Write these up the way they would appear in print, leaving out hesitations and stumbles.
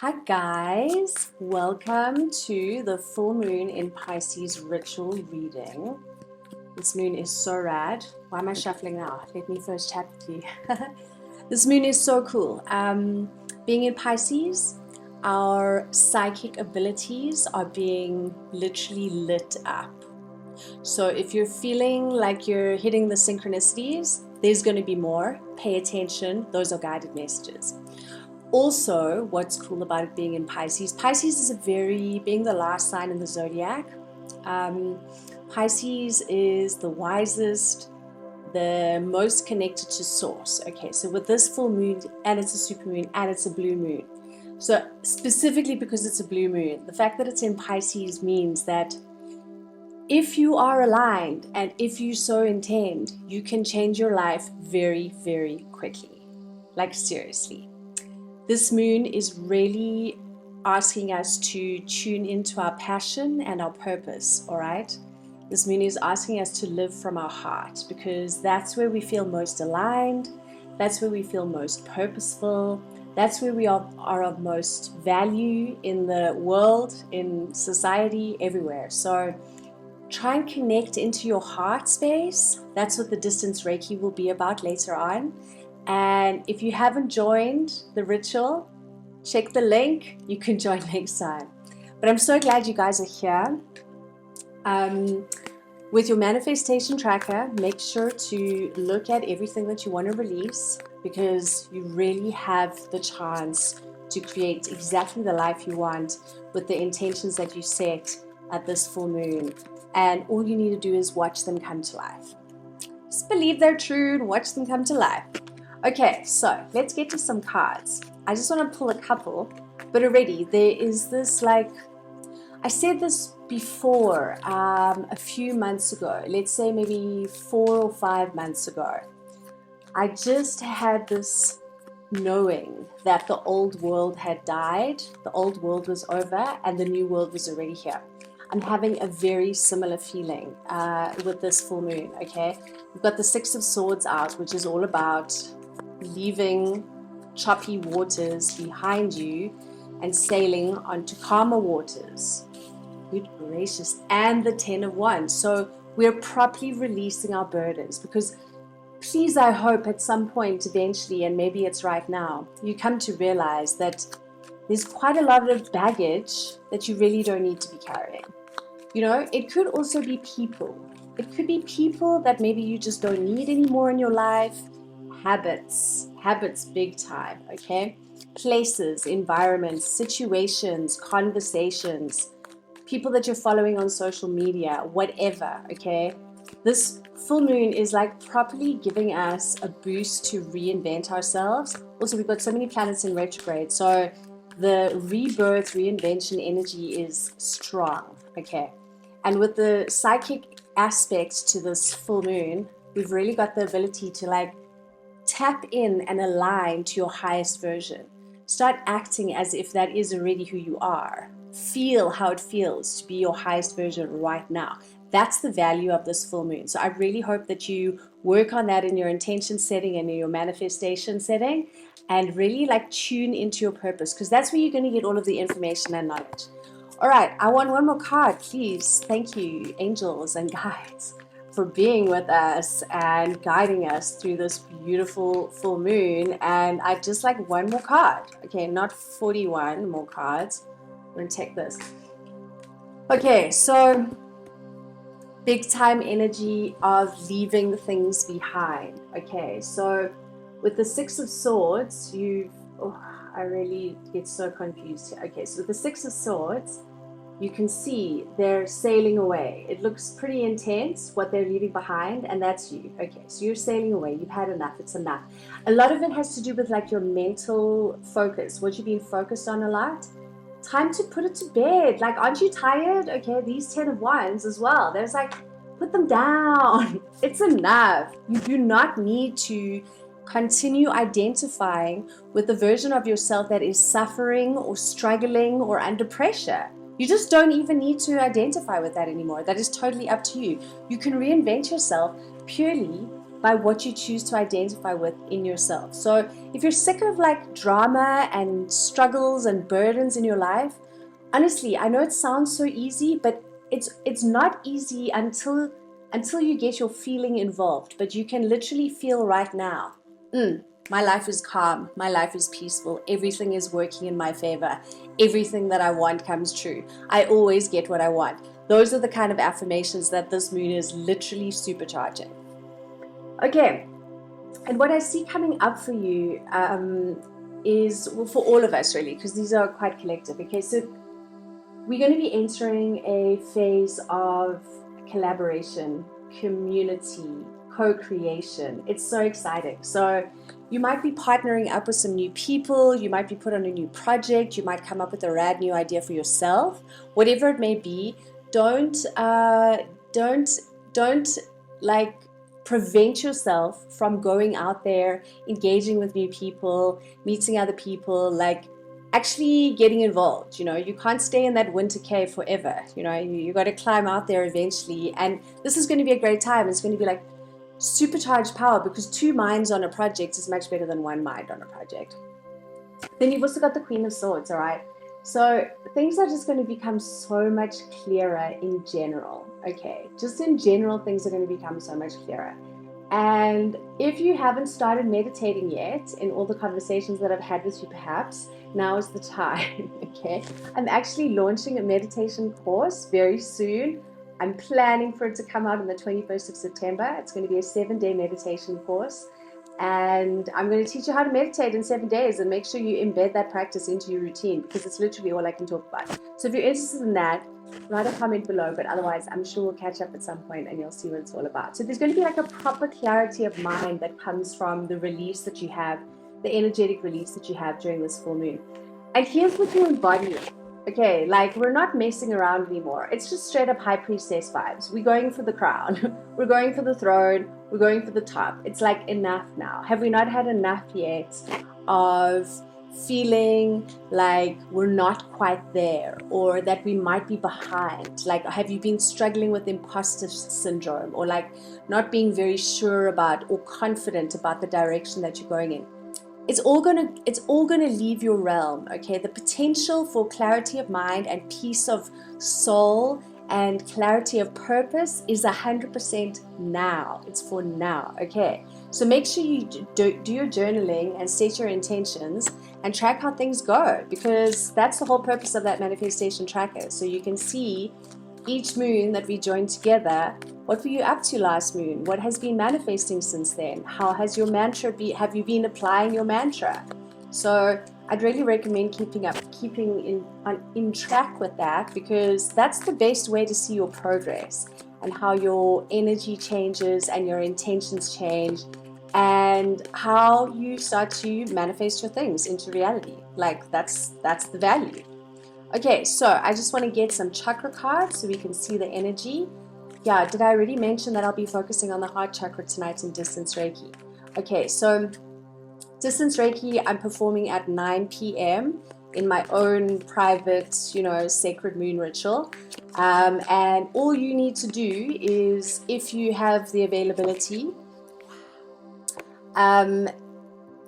Hi guys, welcome to the full moon in Pisces ritual reading. This moon is so rad. Why am I shuffling now? Let me first chat with you. This moon is so cool. Being in Pisces, our psychic abilities are being literally lit up. So if you're feeling like you're hitting the synchronicities, there's going to be more. Pay attention. Those are guided messages. Also, what's cool about it being in Pisces, Pisces is being the last sign in the zodiac. Pisces is the wisest, the most connected to source. Okay, so with this full moon, and it's a super moon, and it's a blue moon. So specifically because it's a blue moon, the fact that it's in Pisces means that if you are aligned and if you so intend, you can change your life very, very quickly. Like seriously. This moon is really asking us to tune into our passion and our purpose, all right? This moon is asking us to live from our heart because that's where we feel most aligned, that's where we feel most purposeful, that's where we are of most value in the world, in society, everywhere. So try and connect into your heart space. That's what the distance Reiki will be about later on. And if you haven't joined the ritual, check the link. You can join next time. But I'm so glad you guys are here. With your manifestation tracker, make sure to look at everything that you want to release because you really have the chance to create exactly the life you want with the intentions that you set at this full moon. And all you need to do is watch them come to life. Just believe they're true and watch them come to life. Okay, so let's get to some cards. I just want to pull a couple, but already there is this, like, I said this before a few months ago, let's say maybe 4 or 5 months ago. I just had this knowing that the old world had died, the old world was over, and the new world was already here. I'm having a very similar feeling with this full moon, okay? We've got the Six of Swords out, which is all about leaving choppy waters behind you and sailing onto calmer waters. Good gracious. And the 10 of Wands. So we're properly releasing our burdens because please, I hope at some point eventually, and maybe it's right now, you come to realize that there's quite a lot of baggage that you really don't need to be carrying. You know, it could also be people. It could be people that maybe you just don't need anymore in your life. Habits big time, okay? Places, environments, situations, conversations, people that you're following on social media, whatever, okay? This full moon is like properly giving us a boost to reinvent ourselves. Also, we've got so many planets in retrograde, so the rebirth, reinvention energy is strong, okay? And with the psychic aspect to this full moon, we've really got the ability to like tap in and align to your highest version. Start acting as if that is already who you are. Feel how it feels to be your highest version right now. That's the value of this full moon. So I really hope that you work on that in your intention setting and in your manifestation setting and really like tune into your purpose because that's where you're going to get all of the information and knowledge. All right, I want one more card, please. Thank you, angels and guides, for being with us and guiding us through this beautiful full moon. And I'd just like one more card. Okay, not 41 more cards. I'm going to take this. Okay, so big time energy of leaving things behind. Okay, so with the Six of Swords, I really get so confused here. Okay, so with the Six of Swords, you can see they're sailing away. It looks pretty intense what they're leaving behind, and that's you. Okay, so you're sailing away. You've had enough. It's enough. A lot of it has to do with like your mental focus, what you've been focused on a lot. Time to put it to bed. Like, aren't you tired? Okay, these 10 of Wands as well. There's like, put them down. It's enough. You do not need to continue identifying with the version of yourself that is suffering or struggling or under pressure. You just don't even need to identify with that anymore. That is totally up to you. You can reinvent yourself purely by what you choose to identify with in yourself. So if you're sick of like drama and struggles and burdens in your life, honestly, I know it sounds so easy, but it's not easy until you get your feeling involved. But you can literally feel right now, my life is calm, my life is peaceful, everything is working in my favor, everything that I want comes true, I always get what I want. Those are the kind of affirmations that this moon is literally supercharging. Okay, and what I see coming up for you is, well, for all of us really, because these are quite collective. Okay, so we're going to be entering a phase of collaboration, community, co-creation. It's so exciting. So you might be partnering up with some new people, you might be put on a new project, you might come up with a rad new idea for yourself, whatever it may be. Don't like prevent yourself from going out there, engaging with new people, meeting other people, like actually getting involved. You know, you can't stay in that winter cave forever. You know, you got to climb out there eventually. And this is going to be a great time. It's going to be like supercharged power, because 2 minds on a project is much better than 1 mind on a project. Then you've also got the Queen of Swords, all right? So things are just going to become so much clearer in general. Okay, just in general, things are going to become so much clearer. And if you haven't started meditating yet, in all the conversations that I've had with you, perhaps now is the time. Okay, I'm actually launching a meditation course very soon. I'm planning for it to come out on the 21st of September. It's going to be a 7-day meditation course. And I'm going to teach you how to meditate in 7 days, and make sure you embed that practice into your routine, because it's literally all I can talk about. So if you're interested in that, write a comment below, but otherwise I'm sure we'll catch up at some point and you'll see what it's all about. So there's going to be like a proper clarity of mind that comes from the release that you have, the energetic release that you have during this full moon. And here's what you're embodying. Okay, like we're not messing around anymore. It's just straight up high priestess vibes. We're going for the crown. We're going for the throne. We're going for the top. It's like enough now. Have we not had enough yet of feeling like we're not quite there, or that we might be behind? Like, have you been struggling with imposter syndrome, or like not being very sure about or confident about the direction that you're going in? It's all gonna leave your realm. Okay, the potential for clarity of mind and peace of soul and clarity of purpose is 100% now. It's for now. Okay, so make sure you do your journaling and state your intentions and track how things go, because that's the whole purpose of that manifestation tracker. So you can see each moon that we join together, what were you up to last moon? What has been manifesting since then? How has your mantra been? Have you been applying your mantra? So I'd really recommend keeping in track with that, because that's the best way to see your progress and how your energy changes and your intentions change, and how you start to manifest your things into reality. Like that's the value. Okay, so I just want to get some chakra cards so we can see the energy. Yeah, did I already mention that I'll be focusing on the heart chakra tonight in distance Reiki? Okay, so distance Reiki I'm performing at 9 p.m. in my own private, sacred moon ritual. And all you need to do is, if you have the availability,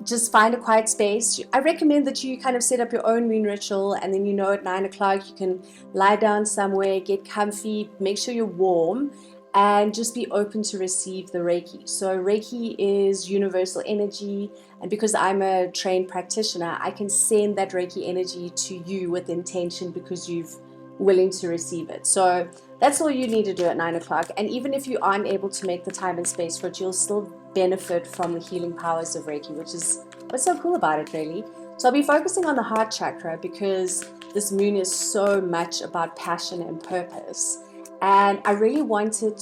just find a quiet space. I recommend that you kind of set up your own moon ritual, and then at 9 o'clock you can lie down somewhere, get comfy, make sure you're warm, and just be open to receive the Reiki. So Reiki is universal energy, and because I'm a trained practitioner, I can send that Reiki energy to you with intention, because you've willing to receive it. So that's all you need to do at 9 o'clock. And even if you aren't able to make the time and space for it, you'll still benefit from the healing powers of Reiki, which is what's so cool about it, really. So I'll be focusing on the heart chakra, because this moon is so much about passion and purpose. And I really want to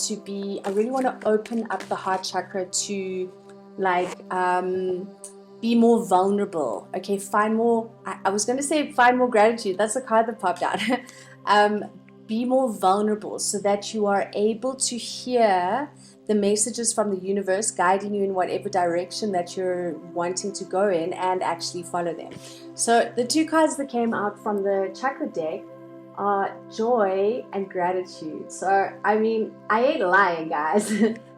open up the heart chakra to be more vulnerable. Okay, find more, I was going to say find more gratitude. That's the card that popped out. Be more vulnerable, so that you are able to hear the messages from the universe guiding you in whatever direction that you're wanting to go in, and actually follow them. So the 2 cards that came out from the chakra deck are joy and gratitude. So, I mean, I ain't lying, guys.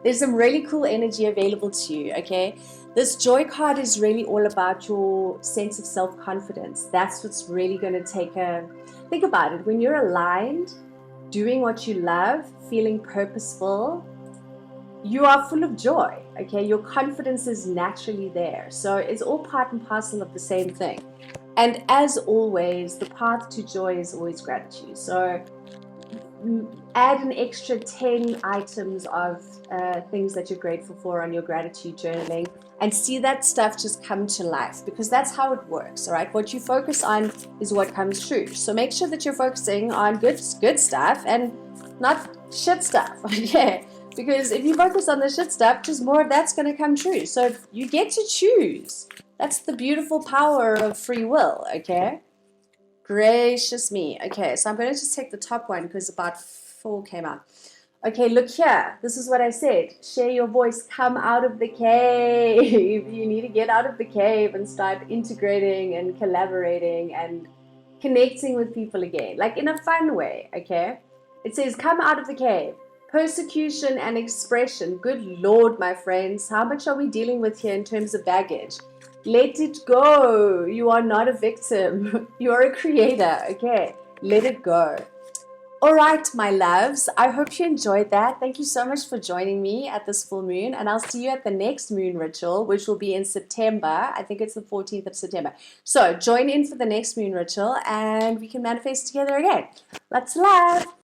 There's some really cool energy available to you, okay? This joy card is really all about your sense of self-confidence. That's what's really going to take a think about it. When you're aligned, doing what you love, feeling purposeful, you are full of joy, okay? Your confidence is naturally there. So it's all part and parcel of the same thing. And as always, the path to joy is always gratitude. So add an extra 10 items of things that you're grateful for on your gratitude journaling and see that stuff just come to life, because that's how it works. All right, what you focus on is what comes true. So make sure that you're focusing on good stuff and not shit stuff. Okay, because if you focus on the shit stuff, just more of that's going to come true. So you get to choose. That's the beautiful power of free will. Okay, gracious me. Okay, so I'm going to just take the top one because about 4 came out. Okay, look here. This is what I said. Share your voice. Come out of the cave. You need to get out of the cave and start integrating and collaborating and connecting with people again, like in a fun way, okay? It says, come out of the cave. Persecution and expression. Good Lord, my friends. How much are we dealing with here in terms of baggage? Let it go. You are not a victim. You are a creator, okay? Let it go. All right, my loves, I hope you enjoyed that. Thank you so much for joining me at this full moon, and I'll see you at the next moon ritual, which will be in September. I think it's the 14th of September. So join in for the next moon ritual, and we can manifest together again. Lots of love.